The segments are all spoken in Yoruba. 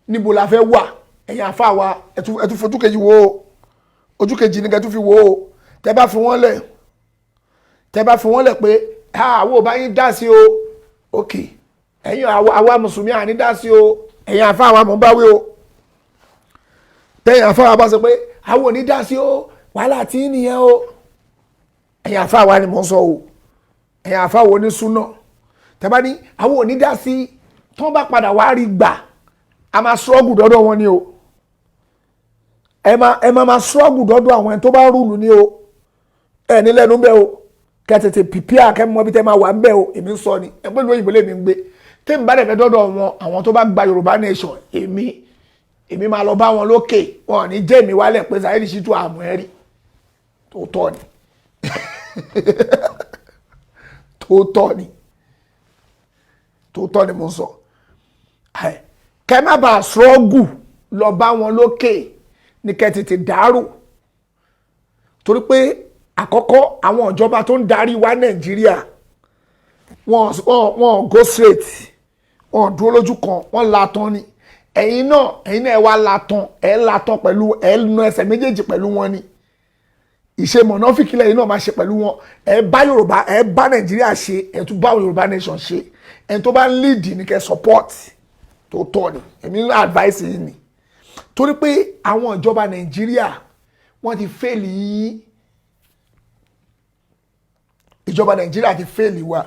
níbo la fẹ́ wà ẹ̀yin àfa wa ẹ tún fojú kejì wo o ojú kejì ni kẹ́ tún fi wo o tẹ́ bá fi wọ́n lẹ̀ pé àwọn ò bá yín dá sí o ok ẹ̀yin àwa mùsùlùmí àní dá sí o ẹ̀yin àfa wa mọ̀ ń báwí o tẹ́yìn àfa wa bá sọ pé àwọn ò ní dá sí o wàhálà tí nìyẹn o ẹ̀yin àfa wa ni mò ń sọ o ẹ̀yin àfa wo ní súnà tẹ́ bá ní àwọn ò ní dá sí tí wọ́n bá padà wá rí gbà a máa struggle dọ́dọ̀ wọn ni o ẹ máa struggle dọ́dọ̀ àwọn ẹni tó bá rúùlù ni o ẹ ní lẹ́nu bẹ́ẹ̀ o kẹ́ tètè pìpìà kẹ́ mọ bí tẹ́ máa wà ń bẹ́ẹ̀ o èmi ń sọ ni ẹ pé lóyìnbó lèmi ń gbé tèmi bá dẹ̀fẹ́ dọ́dọ̀ wọn àwọn tó bá gba Yorùbá nation èmi máa lọ bá wọn lókè wọn ò ní jẹ́ èmi wálẹ̀ pé Saidi Shittu àmọ́ ẹ̀rí tó tọ́ ni mo ń sọ kẹ́ má bàa struggle lọ bá wọn lókè ní kẹ́ tètè dàrú torí pé àkọ́kọ́ àwọn ìjọba tó ń darí wa Nàìjíríà wọ́n go straight wọ́n dúró lójú kan wọ́n latan ni ẹ̀yin náà ẹ wá latan pẹ̀lú nu ẹsẹ̀ méjèèjì pẹ̀lú wọn ni ìṣe mọ̀nàfíkì lẹ́yìn náà máa ṣe pẹ̀lú wọn ẹ bá Yorùbá ẹ bá Nàìjíríà ṣe ẹ tún bá Yorùbá nation ṣe ẹni tó bá ń lead ní kẹ́ support tó tọ́ ni èmi ní advice yìí ni torí pé àwọn ìjọba Nàìjíríà wọ́n ti fail yìí ìjọba Nàìjíríà ti fail wa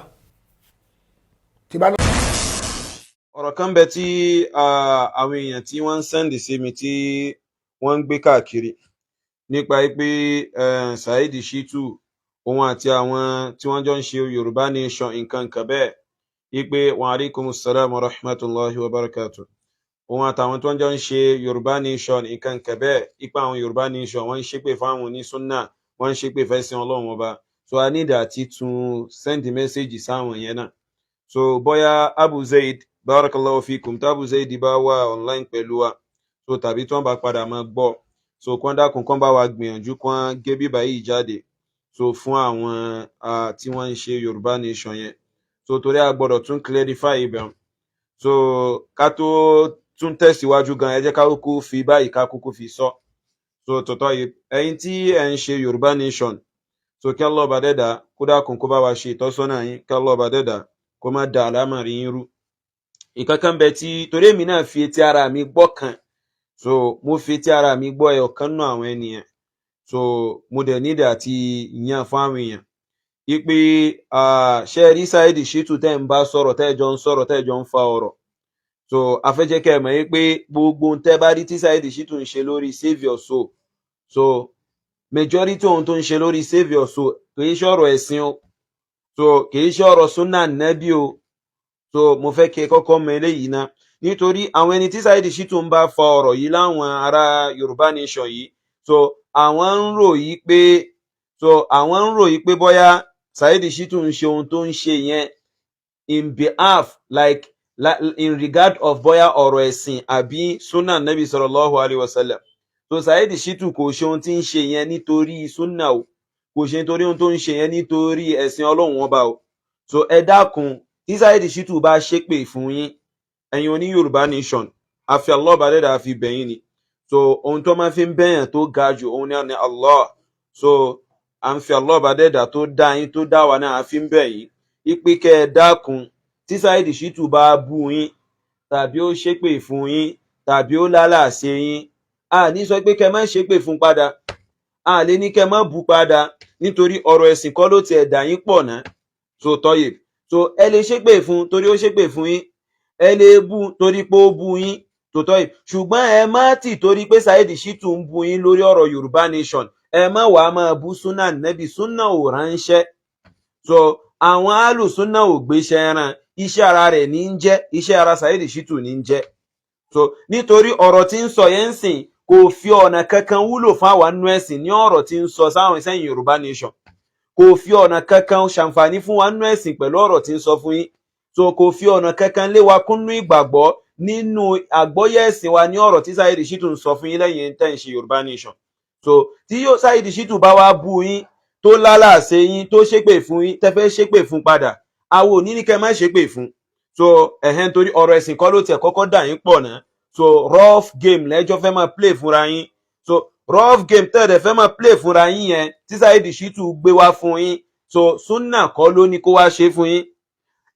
tí bá ọ̀rọ̀ kan bẹ tí àwọn èèyàn tí wọ́n ń sẹ́ndì sí mi tí wọ́n ń gbé káàkiri nípa pé Saidi Shittu òun àti àwọn tí wọ́n jọ ń ṣe Yorùbá nation nǹkan kan bẹ́ẹ̀ ipe wa alaikumus salam wa rahmatullahi wa barakatuh òun àtàwọn tí wọ́n jọ ń ṣe Yorùbá nation nǹkan kan bẹ́ẹ̀ ipa àwọn Yorùbá nation wọ́n ń ṣépè fáwọn ní sunnah wọ́n ń ṣépè fẹ́sìn Ọlọ́run ọba so I need àti tún send message sáwọn yẹn náà so bóyá Abu Zaid barakallahu fikum tábù Zaid bá wà online pẹ̀lú wa so tàbí tí wọ́n bá padà máa gbọ́ so kán dákun kán bá wa gbìyànjú kán gé bíbá yìí jáde so fún àwọn tí wọ́n ń ṣe Yorùbá nation yẹn so torí a gbọ́dọ̀ tún clarify ibẹ̀ so ká tó tún tẹ̀síwájú gan ẹ jẹ́ ká kúkú fi báyìí ká kúkú fi sọ so tọ̀tọ̀ yìí ẹ̀yin tí ẹ̀ ń ṣe Yorùbá nation so kí Allah bá dẹ́dà kó dákun kó bá wa ṣe ìtọ́sọ́nà yín kí Allah bá dẹ́dà kó má da àlámọ̀rí yín rú ìkankan bẹ tí torí èmi náà fi etí ara mi gbọ́ kan so mo fi etí ara mi gbọ́ ẹ̀ ọ̀kan náà àwọn ènìyàn so mo dẹ̀ nídìí àti ìyàn fún àwọn èèyàn ipe ṣe rí Saidi Shittu tẹ́ ń bá sọ̀rọ̀ tẹ́ jọ ń fa ọ̀rọ̀ so afẹ́jẹ́ mọ̀ yí pé gbogbo tẹ́ bá rí tí Saidi Shittu ń ṣe lórí save your soul so majority ohun tó ń ṣe lórí save your soul kìí ṣe ọ̀rọ̀ ẹ̀sìn o so kìí ṣe ọ̀rọ̀ sunnah nabi o so mo fẹ́ kí ẹ kọ́kọ́ mọ̀ eléyìí ná nítorí àwọn ẹni tí Saidi Shittu ń bá fa ọ̀rọ̀ yìí láwọn ará Yorùbá nation yìí so àwọn ń rò yí pé bóyá Saidi Shittu ń ṣe ohun tó ń ṣe yẹn in behalf in regard of bóyá ọ̀rọ̀ ẹ̀sìn àbí sunnah nabi sallallahu alaihi wasallam so Saidi Shittu kò ṣe ohun tí ń ṣe yẹn nítorí sunnah o kò ṣe nítorí ohun tó ń ṣe yẹn nítorí ẹ̀sìn Ọlọ́run ọba o so ẹ dákun tí Saidi Shittu bá ṣépè fún yín ẹ̀yin oní Yorùbá nation àfi Allah bá dẹ́dà àfi bẹ̀yìn ni so ohun tó máa fi ń bẹ̀yàn tó ga jù òun ni Allah so à ń fi Allah bá dẹ́dà tó dá yín tó dá wa náà àfi ń bẹ̀yìn ipe kẹ́ ẹ dákun tí Saidi Shittu bá bú yín tàbí ó ṣépè fún yín tàbí ó lálàsẹ yín a ní sọ pé kẹ́ má ṣépè fún padà a lè ní kẹ́ má bú padà nítorí ọ̀rọ̀ ẹ̀sìn kọ́ ló ti ẹ̀dá yín pọ̀ náà so tọ́yè so ẹ lè ṣépè fún torí ó ṣépè fún yín ẹ lè bú torí pé ó bú yín tó tọ́yè ṣùgbọ́n ẹ má tì torí pé Saidi Shittu ń bú yín lórí ọ̀rọ̀ Yorùbá nation ẹ má wàá máa bú sunnah nabi sunnah ò ránṣẹ́ so àwọn Ahlu sunnah ò gbéṣẹ́ ẹran iṣẹ́ ara rẹ̀ ní ń jẹ́ iṣẹ́ ara Saidi Shittu ní ń jẹ́ so nítorí ọ̀rọ̀ tí ń sọ yẹn ń sìn kò fi ọ̀nà kankan wúlò fún àwọn nínú ẹ̀sìn ní ọ̀rọ̀ tí ń sọ sáwọn ìsẹ́yìn Yorùbá nation kò fi ọ̀nà kankan ṣàǹfààní fún wa nínú ẹ̀sìn pẹ̀lú ọ̀rọ̀ tí ń sọ fún yín so kò fi ọ̀nà kankan lé wa kúnnú ìgbàgbọ́ nínú àgbọ́yé ẹ̀sìn wa ní ọ̀rọ̀ tí Saidi Shittu ń sọ fún yín lẹ́yìn tẹ́ ń ṣe Yorùbá nation so tí yóò Saidi Shittu bá wá bú yín tó lálàsẹ yín tó ṣépè fún yín tẹ́ fẹ́ ṣépè fún padà àwọn òní ní kẹ́ má ṣépè fún so torí ọ̀rọ̀ ẹ̀sìn kọ́ ló tiẹ̀ kọ́kọ́ dà yín pọ̀ náà so rough game lẹ́jọ́ fẹ́ máa play fúnra yín so rough game tẹ́lẹ̀ fẹ́ máa play fúnra yín yẹn tí Saidi Shittu gbé wá fún yín so sunnah kọ́ ló ní kó wá ṣe fún yín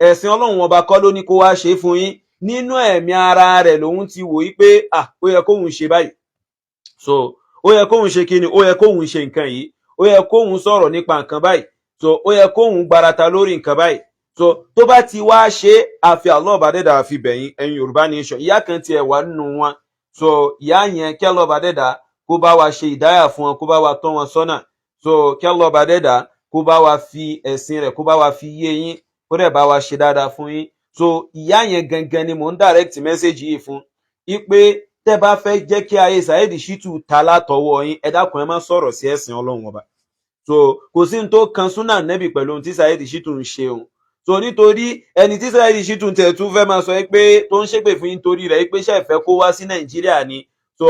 ẹ̀sìn ọlọ́run ọba kọ́ ló ní kó wá ṣe fún yín nínú ẹ̀mí ara rẹ̀ lòun ti wò yí pé ó yẹ kóun ṣe báyìí so ó yẹ kóun ṣe kíni ó yẹ kóun ṣe nǹkan yìí ó yẹ kóun sọ̀rọ̀ nípa nǹkan báyìí so ó yẹ kóun gbarata lórí nǹkan báyìí so tó bá ti wá ṣe àfi Allah ọba dẹ́dà àfi bẹ̀yìn ẹ̀yin Yorùbá nation ìyá kan tiẹ̀ wà nínú wọn so ìyá yẹn kí Allah ọba dẹ́dà kó bá wa ṣe ìdáyà fún wọn kó bá wa tọ́ wọn sọ́nà so kí Allah ọba dẹ́dà kó bá wa fi ẹ̀sìn rẹ̀ kó bá wa fi yé yín kó dẹ̀ bá wa ṣe dáadáa fún yín so ìyá yẹn gangan ni mò ń direct message yìí fún ipe tẹ́ bá fẹ́ jẹ́ kí ayé Saidi Shittu ta látọwọ́ yín ẹ dákun ẹ má sọ̀rọ̀ sí ẹ̀sìn Ọlọ́run ọba so kò sí ní tó kan súnà nẹ́bì pẹ̀lú ohun tí Saidi Shittu ń ṣe òun so nítorí ẹni tí Saidi Shittu tẹ̀ tún fẹ́ máa sọ pé tó ń ṣépè fún yín torí rẹ̀ pé ṣe fẹ́ kó wá sí Nàìjíríà ni so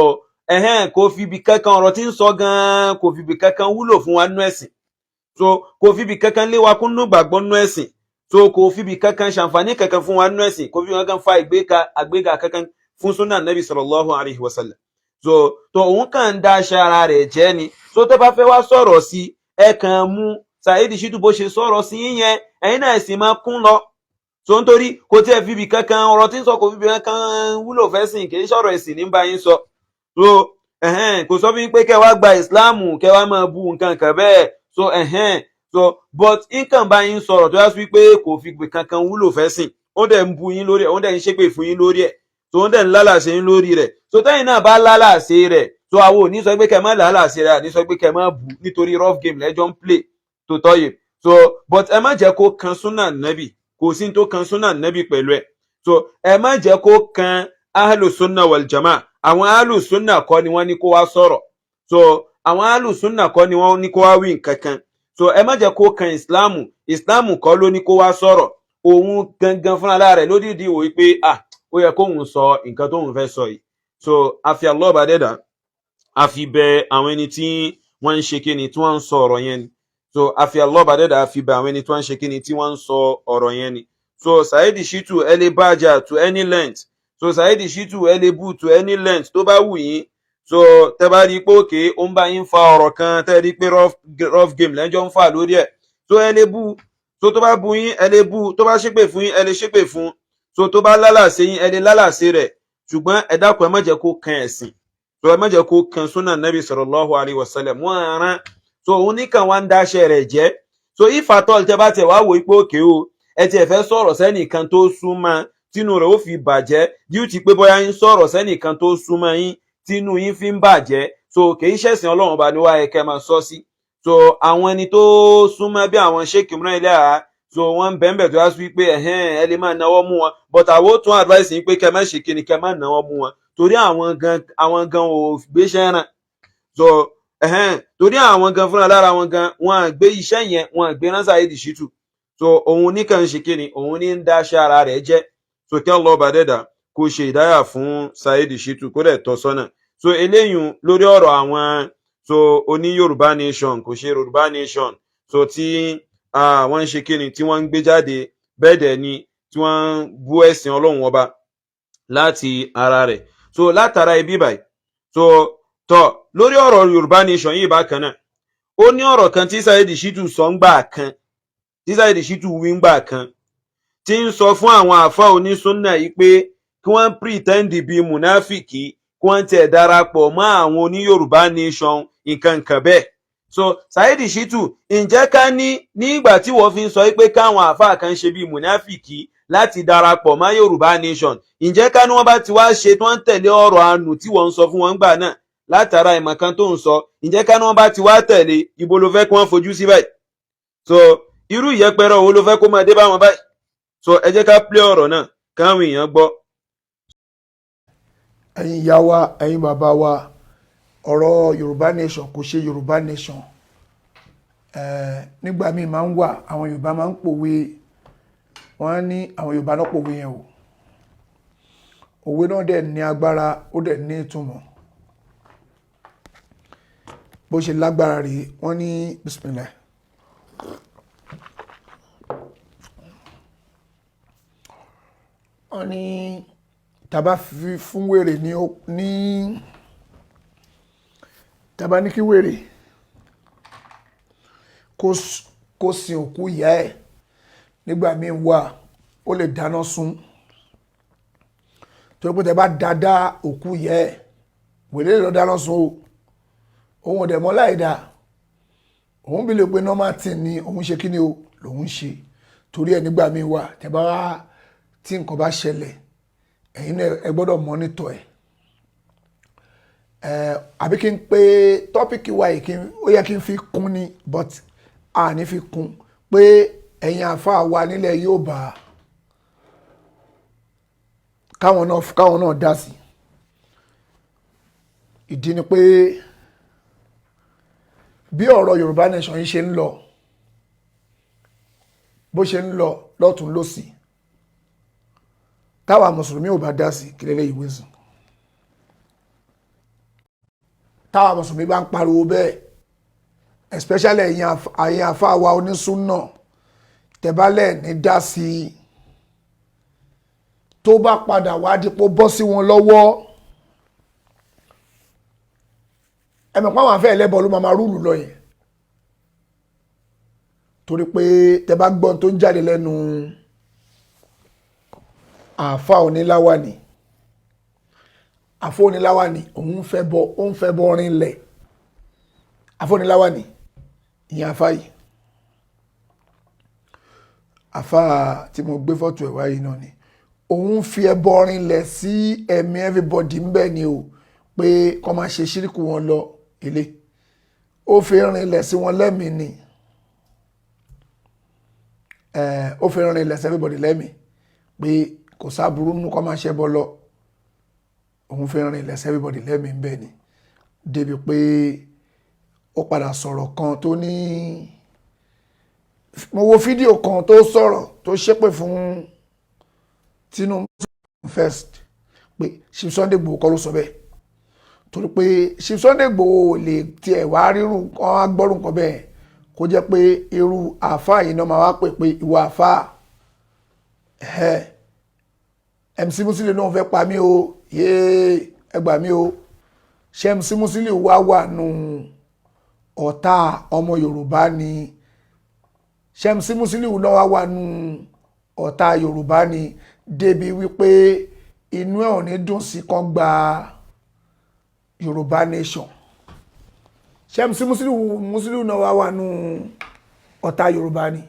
kò fi ibi kankan ọ̀rọ̀ tí ń sọ gan kò fi ibi kankan wúlò fún wa nínú ẹ̀sìn so kò fi ibi kankan lé wa kúnnú gbàgbọ́ nínú ẹ̀sìn so kò fi ibi kankan ṣàǹfààní kankan fún wa nínú ẹ̀sìn kò fi ibi kankan fa àgbéga kankan fún súnà nẹ́bì sallallahu alaihi wasallam so tó òun kàn ń dá aṣọ ara rẹ̀ jẹ́ ni so tó bá fẹ́ wá sọ̀rọ̀ sí ẹ kàn mú Saidi Shittu bó ṣe sọ̀rọ̀ sí yíyẹn ẹ̀yin náà sì máa kún lọ so nítorí kò tí ẹ fi ibì kankan ọ̀rọ̀ tí ń sọ kò fi ibì kankan wúlò fẹ́ sìn kì í sọ̀rọ̀ ẹ̀sìn ní bá yín sọ so kò sọ fún yín pé kẹ́ wá gba ìsìláàmù kẹ́ wá máa bu nǹkan kan bẹ́ẹ̀ so so but nǹkan bá yín sọ̀rọ̀ tó yá sí pé kò fi ibì kankan wúlò fẹ́ sìn ó dẹ̀ ń bu yín lórí ẹ̀ ó dẹ̀ ń ṣépè fún yín lórí ẹ̀ so ó dẹ̀ ń lálàsẹ̀ yín lórí rẹ̀ so tẹ́yìn náà bá lálàsẹ̀ rẹ̀ so àwọn ò ní sọ pé kẹ́ má lálàsẹ̀ rẹ̀ àní sọ pé kẹ́ má bu nítorí rough game lẹ́jọ́ ń play tó tọ́yè so but ẹ má jẹ́ kó kan súnà nẹ́bì kò sí tó kan súnà nẹ́bì pẹ̀lú ẹ̀ so ẹ má jẹ́ kó kan ahlu sunna wal jama àwọn ahlu sunna kọ́ ni wọ́n ní kó wá sọ̀rọ̀ so àwọn ahlu sunna kọ́ ni wọ́n ní kó wá wí nǹkan kan so ẹ má jẹ́ kó kan ìsìláàmù kọ́ ló ní kó wá sọ̀rọ̀ òun gangan fúnra rẹ̀ ló dìdí wò pé ó yẹ kóun sọ nǹkan tóun fẹ́ sọ yìí so àfi Allah ọba dẹ́dà àfi bẹ àwọn ẹni tí wọ́n ń ṣe kíni tí wọ́n ń sọ ọ̀rọ̀ yẹn ni so àfi Allah ọba dẹ́dà àfi bẹ àwọn ẹni tí wọ́n ń ṣe kíni tí wọ́n ń sọ ọ̀rọ̀ yẹn ni so Saidi Shittu ẹ lè bàjà to any length so Saidi Shittu ẹ lè bú to any length tó bá wù yín so tẹ́ bá rí pé òkè ó ń bá yín fa ọ̀rọ̀ kan tẹ́ rí pé rough game lẹ́jọ́ ń fà lórí ẹ̀ so ẹ lè bú so tó bá bú yín ẹ lè bú tó bá ṣépè fún yín ẹ lè ṣépè fún so tó bá lálàsẹ yín ẹ lè lálàsẹ rẹ̀ ṣùgbọ́n ẹ dákun ẹ má jẹ́ kó kan ẹ̀sìn so ẹ má jẹ́ kó kan súnà nẹ́bì sallallahu alaihi wasallam wọ́n rán so òun nìkan wá ń dáṣẹ́ rẹ̀ jẹ́ so if at all tẹ́ bá tẹ̀ wá wò pé òkè o ẹ tiẹ̀ fẹ́ sọ̀rọ̀ sẹ́nìkan tó súnmọ́ tínú rẹ̀ ó fi bàjẹ́ díù ti pé bóyá yín sọ̀rọ̀ sẹ́nìkan tó súnmọ́ yín tínú yín fi ń bàjẹ́ so kì í ṣẹ̀sìn Ọlọ́run bá ní wá ẹ̀kẹ́ máa sọ sí so àwọn ẹni tó súnmọ́ bí àwọn Sheikh Imran Eleha so wọ́n bẹ̀m̀bẹ̀ tó yá sí pé ẹ lè máa náwó mú wọn but àwọn tún advice yín pé kẹ́ má ṣe kíni kẹ́ má náwó mú wọn torí àwọn gan ò gbéṣẹ́ ràn so torí àwọn gan fúnra lára wọn gan wọn gbé iṣẹ́ yẹn wọn gbé rán Saidi Shittu so òun nìkan ṣe kíni òun ní ń dá ṣe ara rẹ̀ jẹ́ so kí Allah ọba dẹ́dà kó ṣe ìdáyà fún Saidi Shittu kó dẹ̀ tọ́ sọ́nà so eléyìí lórí ọ̀rọ̀ àwọn so oní Yorùbá nation kò ṣe Yorùbá nation so tí wọ́n ń ṣe kíni tí wọ́n ń gbé jáde bẹ́ẹ̀ dẹ̀ ni tí wọ́n ń bú ẹ̀sìn Ọlọ́run ọba láti ara rẹ̀ so látara ibi báyìí so tọ́ lórí ọ̀rọ̀ Yorùbá nation yìí bákan náà ó ní ọ̀rọ̀ kan tí Saidi Shittu sọ ń gbà kan tí Saidi Shittu wí ń gbà kan tí ń sọ fún àwọn àfáà onísúnnà yìí pé kí wọ́n pretend bíi mùnáfìkì kí wọ́n tẹ̀ darapọ̀ mọ́ àwọn oní Yorùbá nation nǹkan kan bẹ́ẹ̀ so Saidi Shittu ǹjẹ́ ká ní ìgbà tí wọ́n fi ń sọ pé káwọn àfáà kan ṣe bíi mùnáfìkì láti darapọ̀ mọ́ Yorùbá nation ǹjẹ́ ká ní wọ́n bá ti wá ṣe tí wọ́n tẹ̀lé ọ̀rọ̀ àánú tí wọ́n ń sọ fún wọn gbà náà látara ìmọ̀ kan tó ń sọ ǹjẹ́ ká ní wọ́n bá ti wá tẹ̀lé ibo ló fẹ́ kí wọ́n fojú sí báyìí so irú ìyẹpẹrẹ wo ló fẹ́ kó máa dé bá wọn báyìí so ẹ jẹ́ ká play ọ̀rọ̀ náà káwọn èèyàn gbọ́. ẹ̀yin ìyá wa ẹ̀yin bàbá wa ọ̀rọ̀ Yorùbá nation kò ṣe Yorùbá nation nígbà míì máa ń wà àwọn Yorùbá máa ń pòwe wọ́n ní àwọn Yorùbá náà pòwe yẹn o òwe náà dẹ̀ ní agbára ó dẹ̀ ní ìtumọ̀ bó ṣe lágbára rèé wọ́n ní bismillah wọ́n ní tàbá fi fún wèrè ní tàbá ní kí wèrè kó sin òkú ìyá ẹ̀ nígbà míì wà ó lè dáná sun torí pé tẹ́ bá dáadáa òkú ìyá ẹ̀ wèrè lè lọ dáná sun o òun ò dẹ̀ mọ́ láìda òun bí lè pe normal thing ni òun ṣe kí ni o lòun ṣe torí ẹ̀ nígbà míì wà tẹ́ bá wá tí nǹkan bá ṣẹlẹ̀ ẹ̀yin náà ẹ gbọ́dọ̀ mọ́nítọ̀ ẹ̀ àbí kí n pé tọ́pìkì wa yìí ó yẹ kí n fi kún ni but a ní fi kún pé ẹ̀yin àfáà wa nílẹ̀ Yorùbá káwọn náà dá sí ìdí ni pé bí ọ̀rọ̀ Yorùbá nation yìí ṣe ń lọ bó ṣe ń lọ lọ́tún lósì táwa mùsùlùmí ò bá dá sí kí lélẹ́ ìwé sùn táwa mùsùlùmí bá ń pariwo bẹ́ẹ̀ especially ẹ̀yin àfáà wa onísúnnà tẹ̀bálẹ̀ ní dá sí tó bá padà wá dípò bọ́ sí wọn lọ́wọ́ ẹ̀mọ̀ pàwọn afẹ́ ẹlẹ́bọ̀ ló máa rúlù lọ yẹn torí pé tẹ́ bá gbọ́n tó ń jáde lẹ́nu àfáà oníláwàní òun fẹ́ bọ́ rinlẹ̀ àfáà oníláwàní ìyẹn àfáà yìí àfáà tí mo gbé fọ́tò ẹ̀ wáyé náà ni òun fi ẹbọ rinlẹ̀ sí ẹ̀mí everybody ń bẹ̀ ni o pé kọ́ máa ṣe ṣíríkù wọn lọ ilé ó fi rinlẹ̀ sí wọn lẹ́mìí ni ó fi rinlẹ̀ sí everybody lẹ́mìí pé kò sáburú nínú kọ́ máa ṣe bọ́ lọ òun fi rinlẹ̀ sí everybody lẹ́mìí ń bẹ̀ ni débi pé ó padà sọ̀rọ̀ kan tó ní mo wo fídíò kan tó sọ̀rọ̀ tó ṣépè fún Tinubu first pé Chief Sunday Igboho kọ́ ló sọ bẹ́ẹ̀ torí pé Chief Sunday Igboho lè tiẹ̀ wá rírun kan agbọ́rùn kan bẹ́ẹ̀ kó jẹ́ pé irú àáfàá yìí náà máa wá pè pé ìwà àáfàá MC Musili náà fẹ́ pa mí o yéé ẹ gbà mí o ṣé MC Musili wà nù ọ̀tá ọmọ Yorùbá ni ṣé MC Musili náà wà nù ọ̀tá Yorùbá ni débi wípé inú ẹ̀ ò ní dùn sí kan gba Yorùbá nation ṣé MC Musili náà wà nù ọ̀tá Yorùbá ni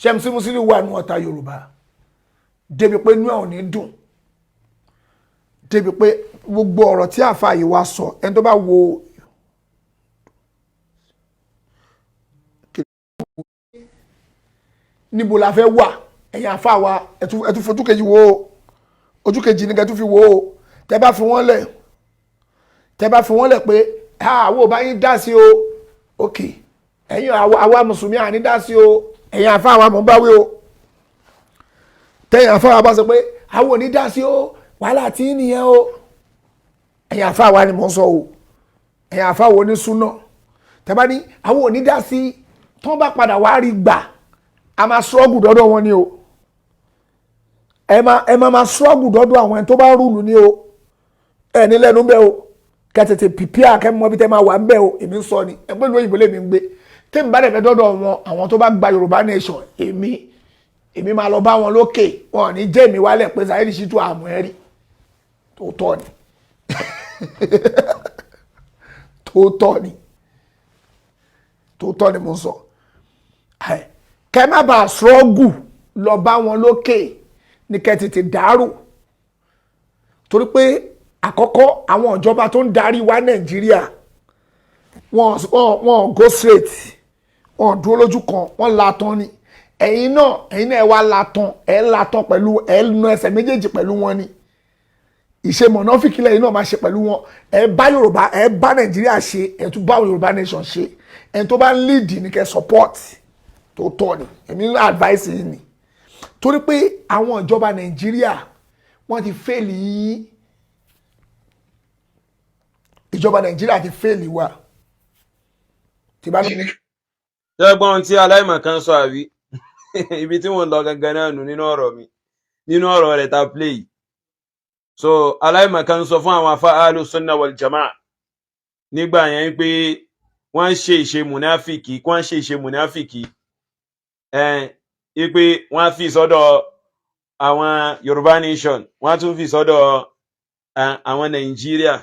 ṣé MC Musili wà nù ọ̀tá Yorùbá débi pé inú ẹ̀ ò ní dùn débi pé gbogbo ọ̀rọ̀ tí àfáà yìí wá sọ ẹni tó bá wo níbo la fẹ́ wà ẹ̀yin àfáà wa ẹ̀tún fojú kejì wo ojú kejì ní kẹtù fi wo tẹ́ bá fi wọ́n lẹ̀ pé àwọn ò bá yín dá sí o ok ẹ̀yin àwa mùsùlùmí àní dá sí o ẹ̀yin àfáà wa mọ̀ ń báwí o tẹ́yìn àfáà wa bá sọ pé àwọn ò ní dá sí o wàhálà tí nìyẹn o ẹ̀yin àfáà wa ni mò ń sọ o ẹ̀yin àfáà wo ní súnà tẹ́ bá ní àwọn ò ní dá sí tó bá padà wá rí gbà a máa struggle dọ́dọ̀ wọn ni o ẹ máa struggle dọ́dọ̀ àwọn ẹni tó bá rúùlù ni o ẹ ní lẹ́nu bẹ́ẹ̀ o kẹ́tẹ̀tẹ̀ pìpìà kẹ́mọ́ bí tẹ́ máa wà ń bẹ́ẹ̀ o èmi ń sọ ni ẹ pé lóyìnbó lèmi ń gbé tẹ́mi bá dẹ̀ fẹ́ dọ́dọ̀ wọn àwọn tó bá gba Yorùbá nation èmi máa lọ bá wọn lókè wọn ò ní jẹ́ èmi wálẹ̀ pé Saidi Shittu àmọ́ ẹ rí tó tọ́ ni mo ń sọ kẹ́ má bàa struggle lọ bá wọn lókè ní kẹ́ tètè dàrú torí pé àkọ́kọ́ àwọn ìjọba tó ń darí wa Nàìjíríà wọn go straight wọn dúró lójú kan wọn latan ni ẹ̀yin náà ẹ wá latan pẹ̀lú ẹnu ẹsẹ̀ méjèèjì pẹ̀lú wọn ni ìṣe mọ̀nàfíkì lẹ́yìn náà máa ṣe pẹ̀lú wọn ẹ bá Yorùbá ẹ bá Nàìjíríà ṣe ẹ tún bá Yorùbá nation ṣe ẹ tó bá ń lead ní kẹ́ support tó tọ́ ni èmi ń advice yìí ni torí pé àwọn ìjọba Nàìjíríà wọ́n ti fail yìí ìjọba Nàìjíríà ti fail wa tí bá ní. ṣẹ́gbọ́n tí aláìmọ̀ kan sọ àbí ibi tí wọ́n lọ gangan náà nù nínú ọ̀rọ̀ mi nínú ọ̀rọ̀ rẹ̀ ta play. So aláìmọ̀kan sọ fún àwọn àfáà Ahlu sunnah wal jamaa nígbà yẹn pé wọ́n ṣe ìṣe mùnáfìkì, wọ́n ṣe ìṣe mùnáfìkì pé wọ́n fi sọ́dọ̀ àwọn Yorùbá nation, wọ́n tún fi sọ́dọ̀ àwọn Nàìjíríà.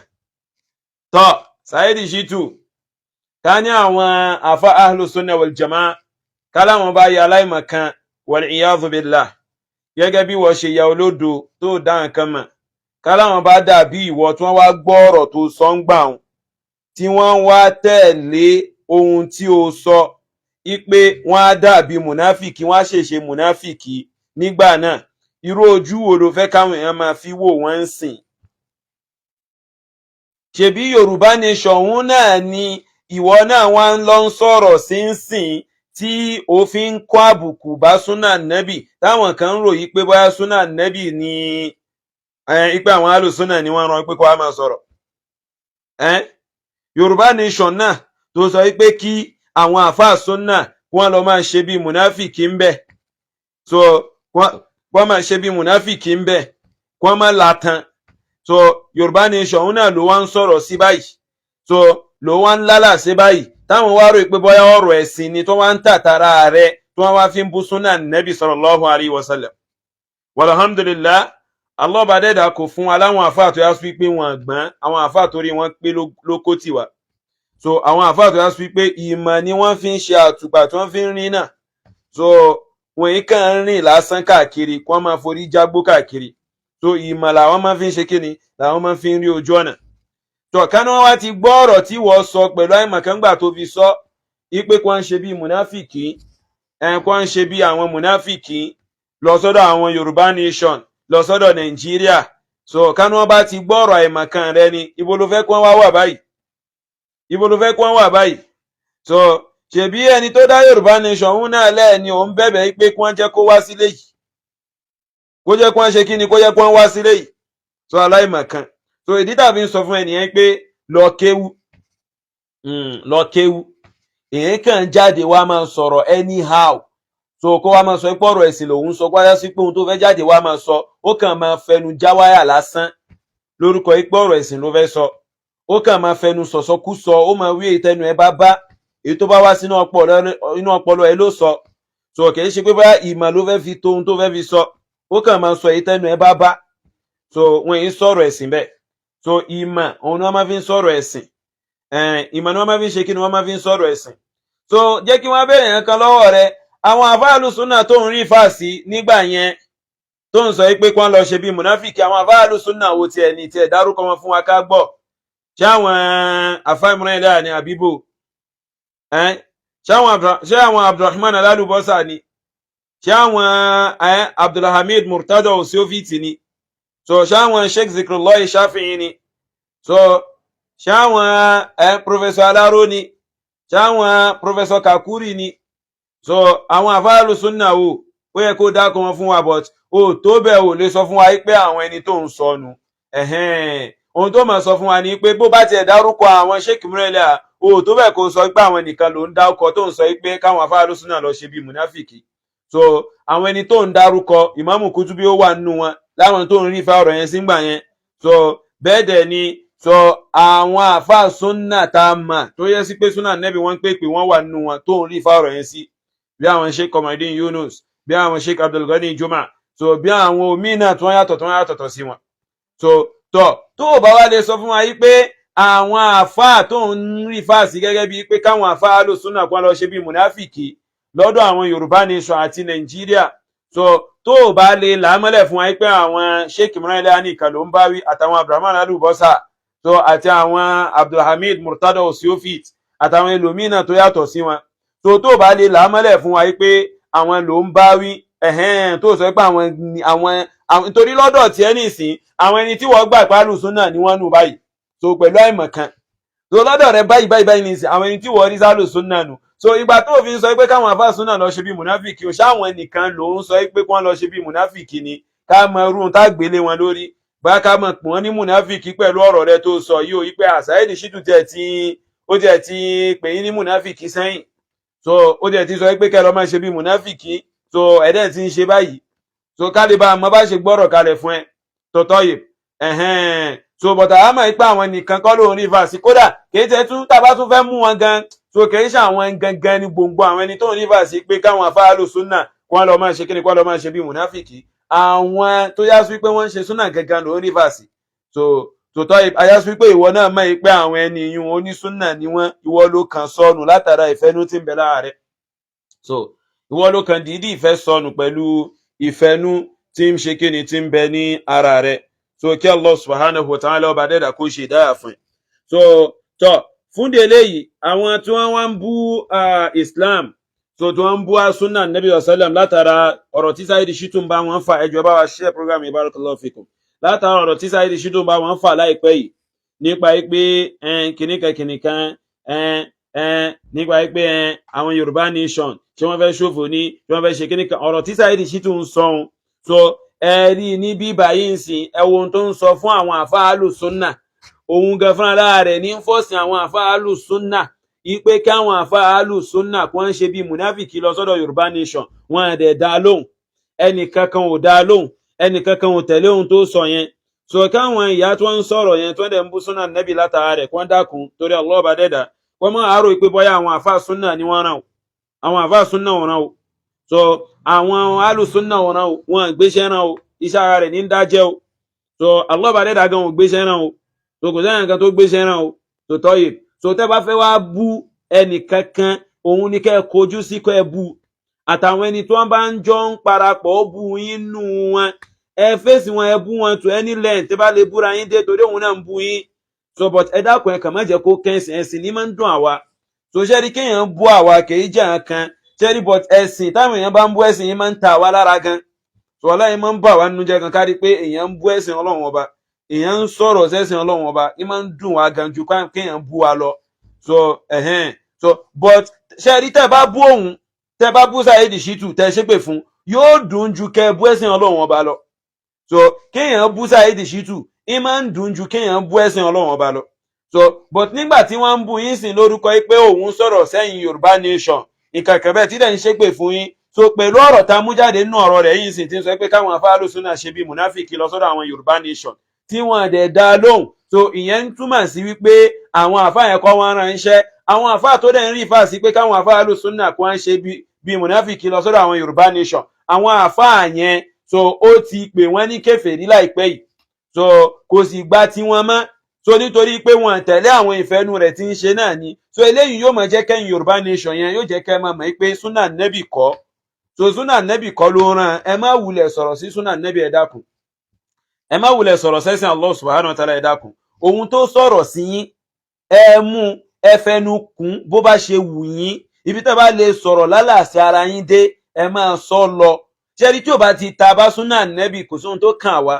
Tó Saidi Shittu ká ní àwọn àfáà Ahlu sunnah wal jamaa ká láwọn bá yẹ aláìmọ̀kan wal iyadhu billah gẹ́gẹ́ bí wọ́n ṣe ya olódo tó dá nǹkan mọ̀, ká láwọn bá dàbí ìwọ tí wọ́n wá gbọ́ ọ̀rọ̀ tó sọ ń gbà wọn tí wọ́n wá tẹ̀lé ohun tí ó sọ ipe wọ́n á dàbí mùnáfìkì, wọ́n á ṣèṣe mùnáfìkì nígbà náà. Irú ojú wo ló fẹ́ káwọn èèyàn máa fi wò wọ́n ń sìn? Ṣebí Yorùbá nation òun náà ni ìwọ náà wá ń lọ ń sọ̀rọ̀ sí ń sìn tí òfin ń kó àbùkù bá súnà nẹ́bì táwọn kan ń ròyìn pé bóyá súnà nẹ́bì ni ipe àwọn alùsúnà ni wọ́n rán pé kó wá máa sọ̀rọ̀. Yorùbá nation náà tó sọ pé kí àwọn àfáà súnà wọ́n lọ máa ṣe bí mùnáfìkì ń bẹ̀, so wọ́n máa ṣe bí mùnáfìkì ń bẹ̀, wọ́n máa làtàn. So Yorùbá nation òun náà ló wá ń sọ̀rọ̀ sí báyìí, so ló wá ń lálà sí báyìí táwọn wá rò pé bóyá ọ̀rọ̀ ẹ̀sìn ni tó wá ń tàtàrà rẹ̀ tó wá fi ń bú súnà nẹ́bì sallallahu alaihi wasallam. Walhamdulillah, Allah bá dẹ́dà kò fún aláwọn àfáà tó yá sí pé wọn gbọ́n, àwọn àfáà torí wọn pé lókó tiwa. So àwọn àfáà tó yá sí pé ìmọ̀ ni wọ́n fi ń ṣe àtùpà tí wọ́n fi ń rìn náà. So wọ́n yìí kàn ń rìn lásán káàkiri, wọ́n máa forí jágbó káàkiri. So ìmọ̀ làwọn máa fi ń ṣe kíni, làwọn máa fi ń rí ojú ọ̀nà. So kánú wọn wá ti gbọ́ ọ̀rọ̀ tí wọ́n sọ pẹ̀lú àìmọ̀kángbà tó fi sọ ipe kí wọ́n ṣe bí mùnáfìkì, kí wọ́n ṣe bí àwọn mùnáfìkì lọ sọ́dọ̀ àwọn Yorùbá nation, lọ sọ́dọ̀ Nàìjíríà. So kánú wọn bá ti gbọ́ ọ̀rọ̀ àìmọ̀kán rẹ ni, ibo ló fẹ́ kí wọ́n wà báyìí? Ibo ló fẹ́ kí wọ́n wà báyìí? So ṣebí ẹni tó dá Yorùbá nation òun náà lẹ́ẹ̀ni òun bẹ̀bẹ̀ pé kí wọ́n jẹ́ kó wá sílé yìí, kó jẹ́ kí wọ́n ṣe kí ni, kó jẹ́ kí wọ́n wá sílé yìí. So aláìmọ̀kan. So ìdí tàbí ń sọ fún ẹnìyẹn pé lọ kéwú, lọ kéwú. Èyàn kàn jáde wá máa sọ̀rọ̀ anyhow, so kó wá máa sọ pé ọ̀rọ̀ ẹ̀sìn lòun sọ, kó wá sí pé ohun tó fẹ́ jáde wá máa sọ ó kàn máa fẹnu jáwáyà lásán lórúkọ pé ọ̀rọ̀ ẹ̀sìn ló fẹ́ sọ. Ó kàn máa fẹnu sọ̀sọ́kúsọ, ó máa wí èyí tẹnu ẹ bá bá, èyí tó bá wá sínú ọpọlọ ẹ ló sọ. So kì í ṣe pé bá ìmọ̀ ló fẹ́ fi tó ohun tó fẹ́ fi sọ, ó kàn máa sọ èyí tẹnu ẹ bá bá. So wọ́n yìí sọ̀rọ̀ ẹ̀sìn bẹ́ẹ̀. So ìmọ̀ òun ni wọ́n máa fi ń sọ̀rọ̀ ẹ̀sìn, ìmọ̀ ni wọ́n máa fi ń ṣe kí ni wọ́n máa fi ń sọ̀rọ̀ ẹ̀sìn. So jẹ́ kí wọ́n bẹ̀rẹ̀ nǹkan lọ́wọ́ rẹ̀, àwọn àfáà Ahlu-Sunnah tó ń rí fàásì nígbà yẹn tó ń sọ pé kí wọ́n lọ ṣe bí mùnáfìkì, àwọn àfáà Ahlu-Sunnah wo tiẹ̀ ní tiẹ̀ dárúkọ wọn fún wa ká gbọ́. Ṣé àwọn àfáà Imran Eleha ni àbíbò? Ṣé àwọn Abdulrahman Alálùbọ́sà ni? Ṣé àwọn Abdulhamid Murtada Osiofiti ni? So ṣé àwọn Sheikh Zikrullah Shafi'i ni? So ṣé àwọn Professor Alaro ni? Ṣé àwọn Professor Kakuri ni? So àwọn àfáà Ahlu-Sunnah wo ó yẹ kó dákọ wọn fún wa, but ó tó bẹ́ẹ̀ ò lè sọ fún wa pé àwọn ẹni tó ń sọnù. Ohun tó máa sọ fún wa ni pé bó bá tiẹ̀ dárúkọ àwọn Sheikh Imran Eleha, ó tó bẹ́ẹ̀ kó sọ pé àwọn nìkan ló ń dárúkọ tó ń sọ pé káwọn àfáà Ahlu-Sunnah lọ ṣe bí mùnáfìkì. So àwọn ẹni tó ń dárúkọ, Ìmáàmù Kutubi ó wà nínú wọn láwọn tó ń rí fa ọ̀rọ̀ yẹn sígbà yẹn. So bẹ́ẹ̀ dẹ̀ ni, so àwọn àfáà Sunnah tá a mà tó yẹ sí pé Sunnah Nẹ́bì wọ́n pé wọ́n wà nínú wọn tó ń rí fa ọ̀rọ̀ yẹn sí, bí àwọn Sheikh Qamaruddin Yunus, bí àwọn Sheikh Abdul Ghani Juma, so bí àwọn omi náà tó yàtọ̀ sí wọn. So tó bá wá lè sọ fún wa yí pé àwọn àfáà tó ń rí fàásì gẹ́gẹ́ bí pé káwọn àfáà Ahlu-Sunnah kan lọ ṣe bí mùnáfìkì lọ́dọ̀ àwọn Yorùbá nation àti Nàìjíríà, so tó bá lè làámọ́lẹ̀ fún wa pé àwọn Sheikh Imran Eleha nìkan ló ń bá wí, àtàwọn Abdulrahman Alálùbọ́sà, so àti àwọn Abdulhamid Murtada Osiofit àtàwọn ẹlòmínà tó yàtọ̀ sí wọn. So tó bá lè làámọ́lẹ̀ fún wa pé àwọn ló ń bá wí, tó sọ pé àwọn nítorí lọ́dọ̀ tí ẹ nìsín àwọn ẹni tí wọ́n gbà pé Ahlu-Sunnah ni wọ́n nù báyìí, so pẹ̀lú àìmọ̀kan. So lọ́dọ̀ rẹ báyìí nìsín àwọn ẹni tí wọ́n rí Ahlu-Sunnah nù. So ìgbà tó fi ń sọ pé káwọn àfáà Sunnah lọ ṣe bí mùnáfìkì, ṣáwọn nìkan ló ń sọ pé kí wọ́n lọ ṣe bí mùnáfìkì ni? Ká mọ irú tá gbélé wọn lórí, bá ká mọ̀ pé wọ́n ní mùnáfìkì pẹ̀lú ọ̀rọ̀ rẹ tó sọ yìí ó yí pé Saidi Shittu tiẹ̀ ti pè yín ní mùnáfìkì sẹ́yìn. So ó tiẹ̀ ti sọ pé kẹ́ lọ máa ṣe bí mùnáfìkì, so ẹ̀dẹ̀ ti ń ṣe báyìí. so kálíbà mo bá ṣe gbọ́rọ̀ kalẹ̀ fún ẹ tọ̀tọ̀ yìí so bọ̀tà á mọ̀ pé àwọn nìkan kọ́ ló ń rí fàásì kódà kìí tẹ́ tún tá a bá tún fẹ́ mú wọn gan so kìí ṣe àwọn gangan ní gbòǹgbò àwọn ẹni tó ń rí fàásì pé káwọn afáàlù súnà kí wọ́n lọ máa ṣe kíni kí wọ́n lọ máa ṣe bí mùnáfìkì àwọn tó yá sí pé wọ́n ń ṣe súnà gangan ló ń rí fàásì so tòótọ́ ayá sí pé ìwọ náà mọ̀ pé àwọn ẹni yìí onísúnà ni wọ́n ìwọ ló kàn sọnù látara ìfẹ́nú tí ń bẹ lára rẹ̀ so ìwọ ló kàn dídí ìfẹ́ sọnù pẹ̀lú ìfẹ́nú tí ń ṣe kíni tí ń bẹ ní ara rẹ̀ so kí Allah subhanahu wa ta'ala ọba dẹ́dà kó ṣe dáa fún ẹ so tọ́ fún délé yìí àwọn tí wọ́n wá ń bú Islam so tí wọ́n ń bú sunna nabi sallam látara ọ̀rọ̀ tí Saidi Shittu ń bá wọn fà ẹjọ́ bá wa share program barakallahu fikum látara ọ̀rọ̀ tí Saidi Shittu ń bá wọn fà láìpẹ́ yìí nípa pé kìnìkan nípa pé àwọn Yorùbá nation tí wọ́n fẹ́ ṣòfò ní tí wọ́n fẹ́ ṣe kìnìkan ọ̀rọ̀ tí Saidi Shittu ń sọ so ẹ̀rí ní bíbá yìí ń sìn ẹ̀wọ̀n tó ń sọ fún àwọn àfáà Ahlu sunnah òun gan fúnra lára rẹ̀ ní fọ́sìn àwọn àfáà Ahlu sunnah ipe kí àwọn àfáà Ahlu sunnah kí wọ́n ṣe bí munafiki lọ sọ́dọ̀ Yorùbá nation wọn àdẹ̀ dá lóhùn ẹnìkankan ò dá lóhùn ẹnìkankan ò tẹ̀lé ohun tó sọ yẹn so káwọn ìyá tó ń sọ̀rọ̀ yẹn tó ń dẹ̀ ń bú súnà nẹ́bí látara rẹ̀ kí wọ́n dákun torí Allah ọba dẹ́dà wọ́n mọ̀ àárò pé bọ́yá àwọn àfáà súnà ni wọ́n ràn àwọn àfáà súnà wọn ràn o so àwọn Ahlu sunnah wọn ràn o wọn gbéṣẹ́ ràn o iṣẹ́ ara rẹ̀ ní ń dájẹ́ o so Allah ọba dẹ́dà gan ò gbéṣẹ́ ràn o so kò sẹ́yìn kan tó gbéṣẹ́ ràn o so tọ́yè so tẹ́ bá fẹ́ wá bú ẹnìkankan òun ni kẹ́ ẹ kojú sí kẹ́ ẹ bú àtàwọn ẹni tó bá ń jọ ń parapọ̀ bú yín nù wọn ẹ fèsì wọn ẹ bú wọn to any length tẹ́ bá lè búra yín dé torí òun náà ń bú yín so but ẹ dákun ẹ kàn má jẹ́ kó kẹ́sìn ẹ̀sìn ní máa ń dùn àwa so ṣẹ́rí kéèyàn bú àwa kèé jẹ́ àkan ṣẹ́rí but ẹ̀sìn táwọn èèyàn bá ń bú ẹ̀sìn yín máa ń ta àwa lára gan so ọlọ́yin máa ń bọ̀ àwa nínú jẹ́ kan kárí pé èèyàn ń bú ẹ̀sìn Ọlọ́run ọba èèyàn ń sọ̀rọ̀ sẹ́sìn Ọlọ́run ọba ní máa ń dùn wá gan ju kéèyàn bú wa lọ so so but ṣẹ́rí tẹ́ bá bú òun tẹ́ bá bú Saidi Shittu tẹ́ ṣépè fún yóò dùn ju kẹ́ bú ẹ̀sìn Ọlọ́run ọba lọ so kéèyàn bú Saidi Shittu í máa ń dùn ju kéèyàn bú ẹ̀sìn Ọlọ́run ọba lọ so but nígbà tí wọ́n ń bú yín sìn lórúkọ pé òun sọ̀rọ̀ sẹ́yìn Yorùbá nation ìkàkẹ́ bẹ́ẹ̀ tí dẹ̀ ń ṣépè fún yín so pẹ̀lú ọ̀rọ̀ tá a mú jáde nínú ọ̀rọ̀ rẹ̀ yìí sìn tí ń sọ pé káwọn afáàlù súnà ṣe bí munafiki lọ sọ́dọ̀ àwọn Yorùbá nation tí wọ́n dẹ̀ dá lóhùn so ìyẹn ń túmọ̀ sí wípé àwọn àfáà yẹn kọ́ wọn ránṣẹ́ àwọn àfáà tó dẹ̀ ń rí ìfà sí pé káwọn afáàlù súnà kó ń ṣe bí munafiki lọ sọ́dọ̀ àwọn Yorùbá nation àwọn àfáà yẹn so ó ti pè wọ́n ní kèfèrí láìpẹ́ yìí so kò sì gba tiwọn mọ́ so nítorí pé wọ́n tẹ̀lé àwọn ìfẹ́nu rẹ̀ tí ń ṣe náà ni so eléyìí yóò máa jẹ́ kẹ́yìn Yorùbá nation yẹn yóò jẹ́ kẹ́ máa mọ̀ pé súnà nẹ́bì kọ́ so súnà nẹ́bì kọ́ ló ràn ẹ má wulẹ̀ sọ̀rọ̀ sí súnà nẹ́bì ẹ dákun ẹ má wulẹ̀ sọ̀rọ̀ sẹ́sìn Allah subhanahu wa ta'ala ẹ dákun ohun tó sọ̀rọ̀ sí yín ẹ mú ẹ fẹnu kún bó bá ṣe wù yín ibi tẹ́ bá lè sọ̀rọ̀ lálàsí ara yín dé ẹ máa sọ lọ ṣẹ́rí tí ò bá ti ta bá súnà nẹ́bì kò sóhun tó kàn wá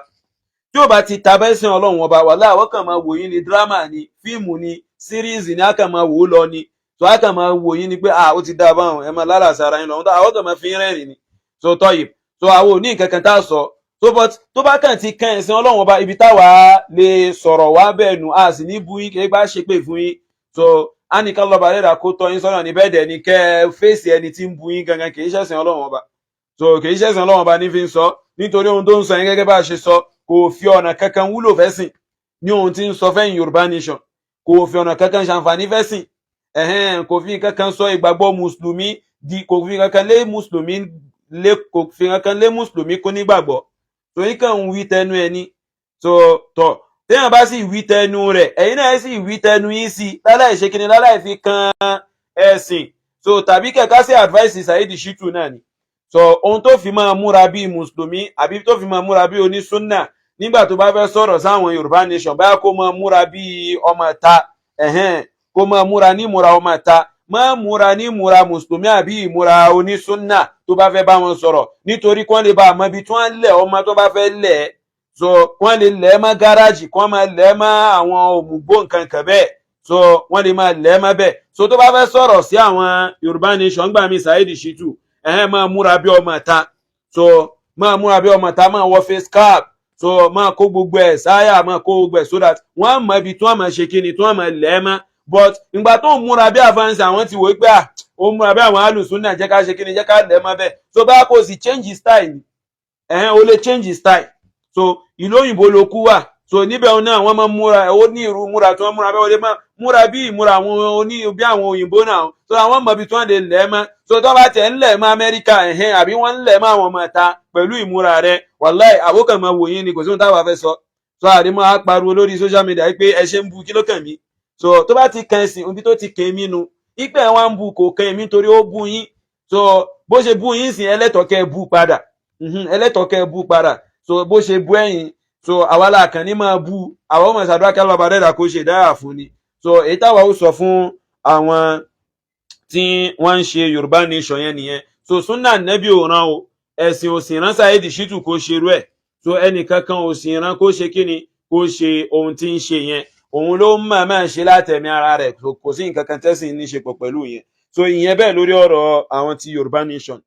tí ò bá ti ta bẹ́sìn Ọlọ́run ọba wà láàwọ́ kàn máa wò yín ní dírámà ni fíìmù ni síríìsì ni a kàn máa wò ó lọ ni so a kàn máa wò yín ni pé ó ti dá báwọn ẹ máa lálàsí ara yín lọ àwọn kàn máa fi ń rẹ́rìn ni so tọ́yì so àwọn ò ní nǹkan kan tá a sọ so but tó bá kàn ti kan ẹ̀sìn Ọlọ́run ọba ibi táwa lè sọ̀rọ̀ wá bẹ́ẹ̀ nù a sì ní bú yín kí ẹ bá ṣe pé fún yín so a ní ká lọ́ba rẹ̀ kó tọ́ yín sọ́nà níbẹ̀ dẹ̀ ni kẹ́ ẹ fèsì ẹni tí ń bú yín gangan kì í ṣẹ̀sìn Ọlọ́run ọba so kì í ṣẹ̀sìn Ọlọ́run ọba ní fi ń sọ nítorí ohun tó ń sọ yín gẹ́gẹ́ bá a ṣe sọ kò fi ọ̀nà kankan wúlò fẹ́sìn ní ohun tí ń sọ fẹ́yìn Yorùbá nation kò fi ọ̀nà kankan ṣàǹfààní fẹ́sìn kò fi kankan sọ ìgbàgbọ́ mùsùlùmí kò fi kankan lé mùsùlùmí kó nígbàgbọ́ so yín kàn ń wí tẹnu ẹni so tọ̀ téèyàn bá sì wí tẹnu rẹ̀ ẹ̀yin náà sì wí tẹnu yín sí láláì ṣe kíni láláì fi kan ẹ̀sìn so tàbí kẹ̀kẹ́ sí advice Saidi Shittu náà ni so ohun tó fi máa múra bí mùsùlùmí àbí tó fi máa múra bí onísúnnà nígbà tó bá fẹ́ sọ̀rọ̀ sáwọn Yorùbá nation báyà kó máa múra bí ọmọ ta kó máa múra ní ìmúra ọmọ ta máa múra ní ìmúra mùsùlùmí àbí ìmúra onísúnnà tó bá fẹ́ bá wọn sọ̀rọ̀ nítorí kí wọ́n lè bá àmọ́ ibi tí wọ́n lẹ̀ ọmọ tó bá fẹ́ lẹ̀ so wọ́n lè lẹ̀ mọ́ gáràjì kí wọ́n máa lẹ̀ mọ́ àwọn òmùgbò nǹkan kan bẹ́ẹ̀ so wọ́n lè máa lẹ̀ mọ́ bẹ́ẹ̀ so tó bá fẹ́ sọ̀rọ̀ sí àwọn Yorùbá nation gbà mí Saidi Shittu máa múra bí ọmọ ta so máa múra bí ọmọ ta máa wọ face cap so máa kó gbogbo ẹ̀ sáyà máa kó gbogbo ẹ̀ so that wọ́n á mọ ibi tí wọ́n máa ṣe kíni tí wọ́n máa lẹ̀ mọ́ but ìgbà tó ń múra bí àfáàǹsì àwọn ti wò ó pé ó múra bí àwọn Ahlu sunnah jẹ́ ká ṣe kíni jẹ́ ká lẹ̀ mọ́ bẹ́ẹ̀ so bá kò sì change style ó lè change style. So ìlú òyìnbó ló kú wà, so níbẹ̀ náà wọ́n máa ń múra, ó ní irú múra tí wọ́n múra bẹ́ẹ̀, ó lè máa múra bí ìmúra àwọn oní bí àwọn òyìnbó náà, so àwọn mọ̀ bí tí wọ́n lè lẹ̀ mọ́, so tó bá tẹ̀ ń lẹ̀ mọ́ Amẹ́ríkà àbí wọ́n ń lẹ̀ mọ́ àwọn ọmọ ìta pẹ̀lú ìmúra rẹ̀, wàláì àwòkàn máa wò yín ni, kò sí ohun táwa fẹ́ sọ. So àdìmọ́ á pariwo lórí social media pé ẹ ṣe ń bu kí ló kàn mí. So tó bá ti kan ẹ̀sìn ibi tó ti kàn mí nu, ipe ẹ̀ wá ń bu kò kàn mí torí ó bu yín. So bó ṣe bu yín sìn ẹlẹ́tọ̀ọ́kẹ́ bu padà, ẹlẹ́tọ̀ọ́kẹ́ bu padà. So bó ṣe bu ẹ̀yìn, so àwa la kàn ní máa bu, àwa ọmọ ìsàdúrà kí alọ́ba dẹ́dà kó ṣe dáyà fún ni. So èyí táwa ó sọ fún àwọn tí wọ́n ń ṣe Yorùbá nation yẹn nìyẹn. So sunnah nẹ́bí ò rán o, ẹ̀sìn ò sì rán Saidi Shittu kó ṣerú ẹ̀. So ẹnìkankan ò sì rán kó ṣe kíni, kó ṣe ohun tí ń ṣe yẹn, òun ló máa ṣe látẹ̀mí ara rẹ̀, kò sí nǹkan kan tẹ́sìn ní ṣe pọ̀ pẹ̀lú yẹn. So ìyẹn bẹ́ẹ̀ lórí ọ̀rọ̀ àwọn ti Yorùbá nation.